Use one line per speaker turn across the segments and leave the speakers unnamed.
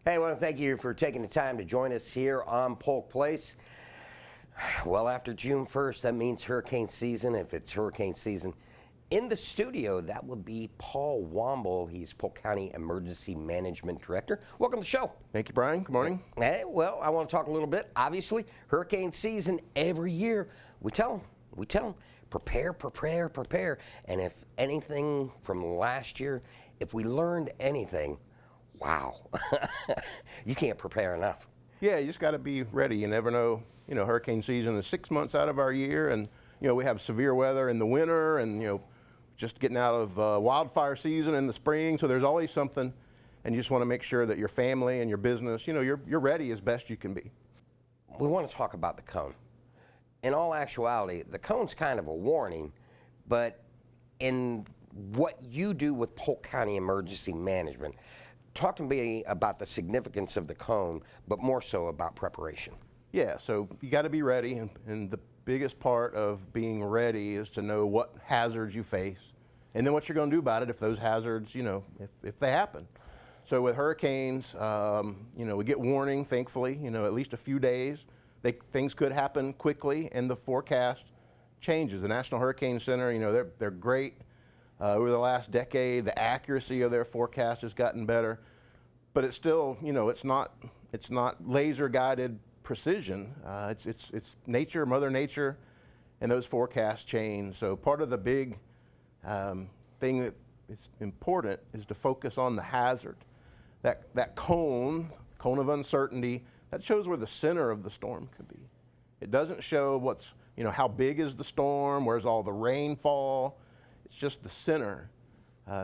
Hey, I want to thank you for taking the time to join us here on Polk Place. Well, after June 1st, that means hurricane season. If it's hurricane season, in the studio, that would be Paul Womble. He's Polk County Emergency Management Director. Welcome to the show.
Thank you, Brian. Good morning.
Hey, well, I want to talk a little bit. Obviously, hurricane season every year. We tell them, prepare, prepare, prepare. And if anything from last year, if we learned anything, wow, you can't prepare enough.
Yeah, you just got to be ready. You never know. You know, hurricane season is 6 months out of our year, and we have severe weather in the winter, and just getting out of wildfire season in the spring. So there's always something, and you just want to make sure that your family and your business, you're ready as best you can be.
We want to talk about the cone. In all actuality, the cone's kind of a warning, but in what you do with Polk County Emergency Management, talk to me about the significance of the cone, but more so about preparation.
Yeah, so you got to be ready, and the biggest part of being ready is to know what hazards you face, and then what you're going to do about it if those hazards, if they happen. So with hurricanes, we get warning, thankfully, at least a few days. Things could happen quickly, and the forecast changes. The National Hurricane Center, they're great. Over the last decade, the accuracy of their forecast has gotten better, but it's still, it's not laser-guided precision. It's nature, Mother Nature, and those forecasts change. So part of the big thing that is important is to focus on the hazard. That cone of uncertainty, that shows where the center of the storm could be. It doesn't show how big is the storm, where's all the rainfall. It's just the center.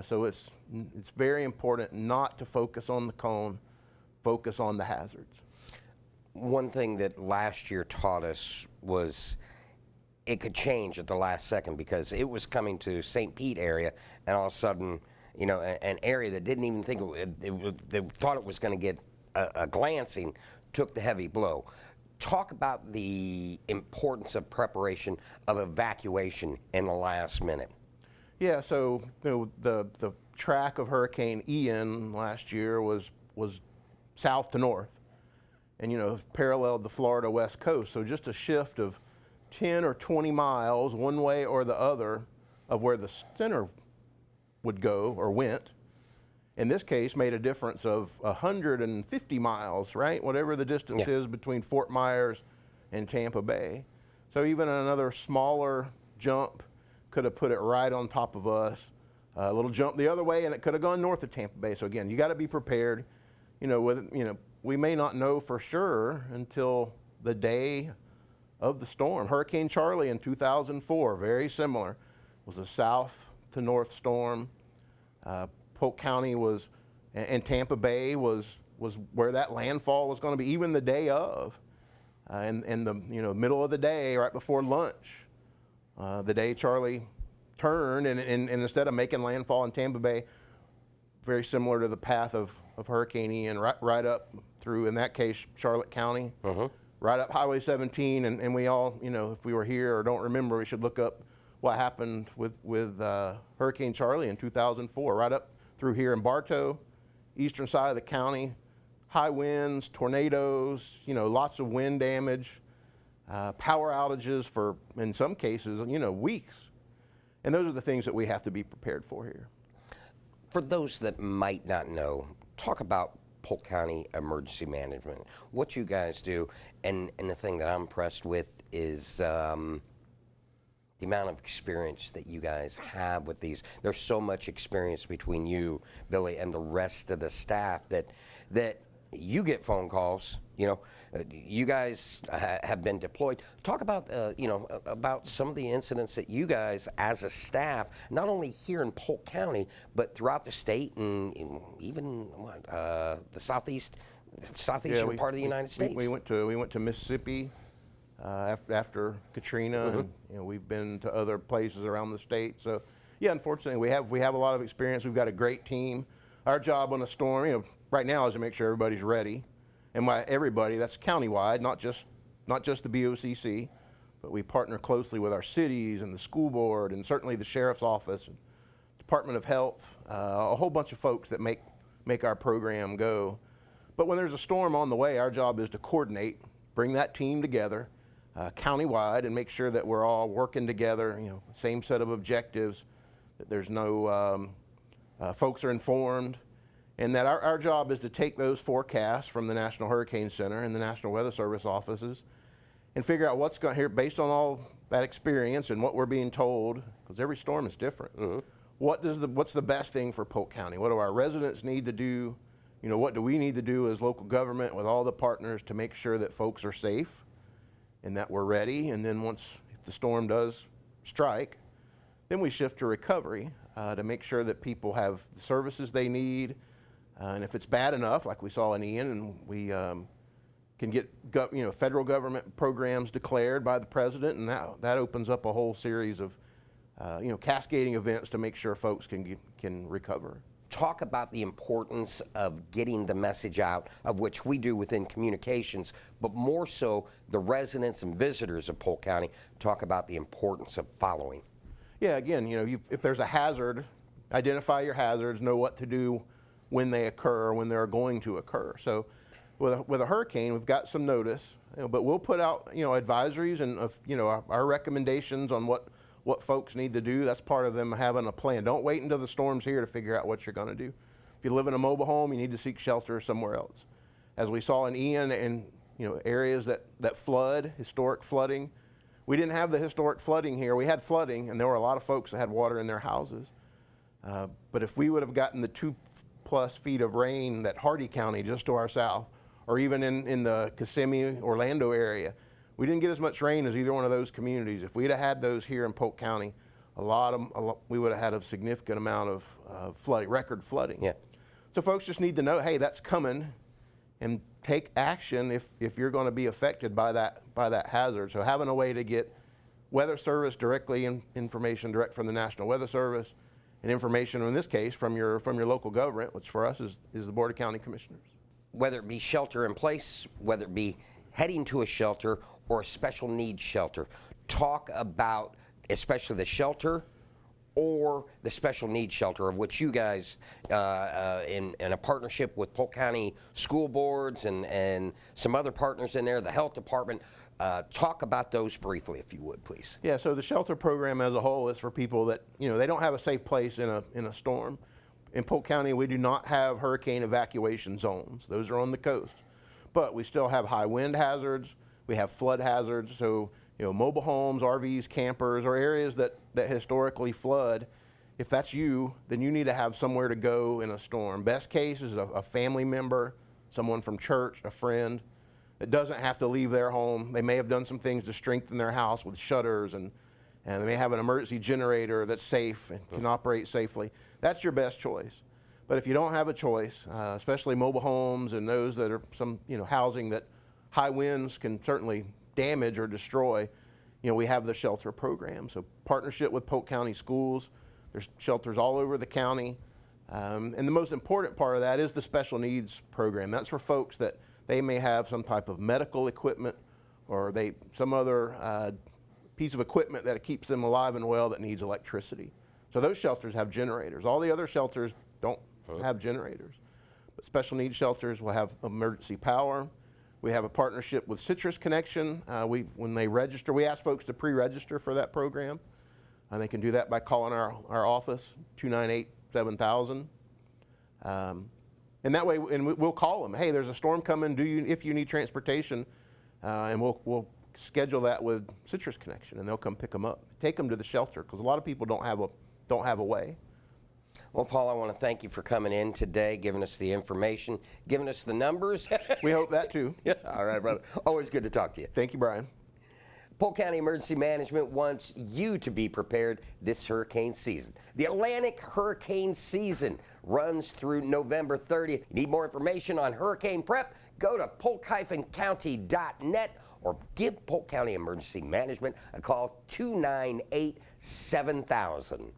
So it's very important not to focus on the cone, focus on the hazards.
One thing that last year taught us was it could change at the last second, because it was coming to St. Pete area, and all of a sudden, an area that didn't even think they thought it was going to get a glancing, took the heavy blow. Talk about the importance of preparation, of evacuation in the last minute.
Yeah, so the track of Hurricane Ian last year was south to north, and paralleled the Florida west coast. So just a shift of 10 or 20 miles one way or the other of where the center would go or went, in this case made a difference of 150 miles, right? Whatever the distance is between Fort Myers and Tampa Bay. So even another smaller jump could have put it right on top of us. A little jump the other way, and it could have gone north of Tampa Bay. So again, you got to be prepared. We may not know for sure until the day of the storm. Hurricane Charlie in 2004, very similar, was a south to north storm. Polk County and Tampa Bay was where that landfall was going to be, even the day of, and the middle of the day, right before lunch. The day Charlie turned, and instead of making landfall in Tampa Bay, very similar to the path of Hurricane Ian, right up through, in that case, Charlotte County, right up Highway 17, and we all, if we were here or don't remember, we should look up what happened with Hurricane Charlie in 2004, right up through here in Bartow, eastern side of the county, high winds, tornadoes, lots of wind damage. Power outages for, in some cases, weeks. And those are the things that we have to be prepared for here.
For those that might not know, talk about Polk County Emergency Management, what you guys do, and the thing that I'm impressed with is the amount of experience that you guys have with these. There's so much experience between you, Billy, and the rest of the staff that you get phone calls. You guys have been deployed. Talk about about some of the incidents that you guys, as a staff, not only here in Polk County, but throughout the state and even the southeastern part of the United States.
We went to Mississippi after Katrina, and we've been to other places around the state. So yeah, unfortunately, we have a lot of experience. We've got a great team. Our job on a storm, right now, is to make sure everybody's ready. And by everybody, that's countywide, not just the BOCC, but we partner closely with our cities and the school board and certainly the sheriff's office, and Department of Health, a whole bunch of folks that make our program go. But when there's a storm on the way, our job is to coordinate, bring that team together countywide, and make sure that we're all working together, same set of objectives, that there's no, folks are informed, and that our job is to take those forecasts from the National Hurricane Center and the National Weather Service offices and figure out what's going here based on all that experience and what we're being told, because every storm is different. Mm-hmm. What's the best thing for Polk County? What do our residents need to do? What do we need to do as local government with all the partners to make sure that folks are safe and that we're ready? And then if the storm does strike, then we shift to recovery to make sure that people have the services they need. And if it's bad enough, like we saw in Ian, and we can get federal government programs declared by the president, and that opens up a whole series of cascading events to make sure folks can recover.
Talk about the importance of getting the message out, of which we do within communications, but more so the residents and visitors of Polk County talk about the importance of following.
Yeah, again, if there's a hazard, identify your hazards, know what to do when they occur, when they're going to occur. So with a hurricane, we've got some notice, but we'll put out advisories and our recommendations on what folks need to do. That's part of them having a plan. Don't wait until the storm's here to figure out what you're going to do. If you live in a mobile home, you need to seek shelter somewhere else. As we saw in Ian and areas that flood, historic flooding, we didn't have the historic flooding here. We had flooding, and there were a lot of folks that had water in their houses. But if we would have gotten the 2+ feet of rain that Hardy County, just to our south, or even in the Kissimmee, Orlando area, we didn't get as much rain as either one of those communities. If we'd have had those here in Polk County, we would have had a significant amount of flooding, record flooding. Yeah. So folks just need to know, hey, that's coming, and take action if you're going to be affected by that hazard. So having a way to get Weather Service information direct from the National Weather Service, and information in this case from your local government, which for us is the Board of County Commissioners.
Whether it be shelter in place, whether it be heading to a shelter or a special needs shelter, talk about especially the shelter or the special needs shelter, of which you guys, in a partnership with Polk County School Boards and some other partners in there, the Health Department, talk about those briefly, if you would, please.
Yeah, so the shelter program as a whole is for people that, they don't have a safe place in a storm. In Polk County, we do not have hurricane evacuation zones. Those are on the coast. But we still have high wind hazards. We have flood hazards. So, mobile homes, RVs, campers, or areas that historically flood. If that's you, then you need to have somewhere to go in a storm. Best case is a family member, someone from church, a friend. It doesn't have to leave their home. They may have done some things to strengthen their house with shutters, and they may have an emergency generator that's safe and can operate safely. That's your best choice. But if you don't have a choice, especially mobile homes and those that are some housing that high winds can certainly damage or destroy, we have the shelter program. So partnership with Polk County Schools. There's shelters all over the county. And the most important part of that is the special needs program. That's for folks that they may have some type of medical equipment or some other piece of equipment that keeps them alive and well that needs electricity. So those shelters have generators. All the other shelters don't have generators. But special needs shelters will have emergency power. We have a partnership with Citrus Connection. When they register, we ask folks to pre-register for that program. And they can do that by calling our office, 298-7000. And that way, we'll call them. Hey, there's a storm coming. If you need transportation, and we'll schedule that with Citrus Connection, and they'll come pick them up, take them to the shelter, because a lot of people don't have a way.
Well, Paul, I want to thank you for coming in today, giving us the information, giving us the numbers.
We hope that too.
Yeah. All right, brother. Always good to talk to you.
Thank you, Brian.
Polk County Emergency Management wants you to be prepared this hurricane season. The Atlantic hurricane season runs through November 30th. You need more information on hurricane prep? Go to polk-county.net or give Polk County Emergency Management a call, 298-7000.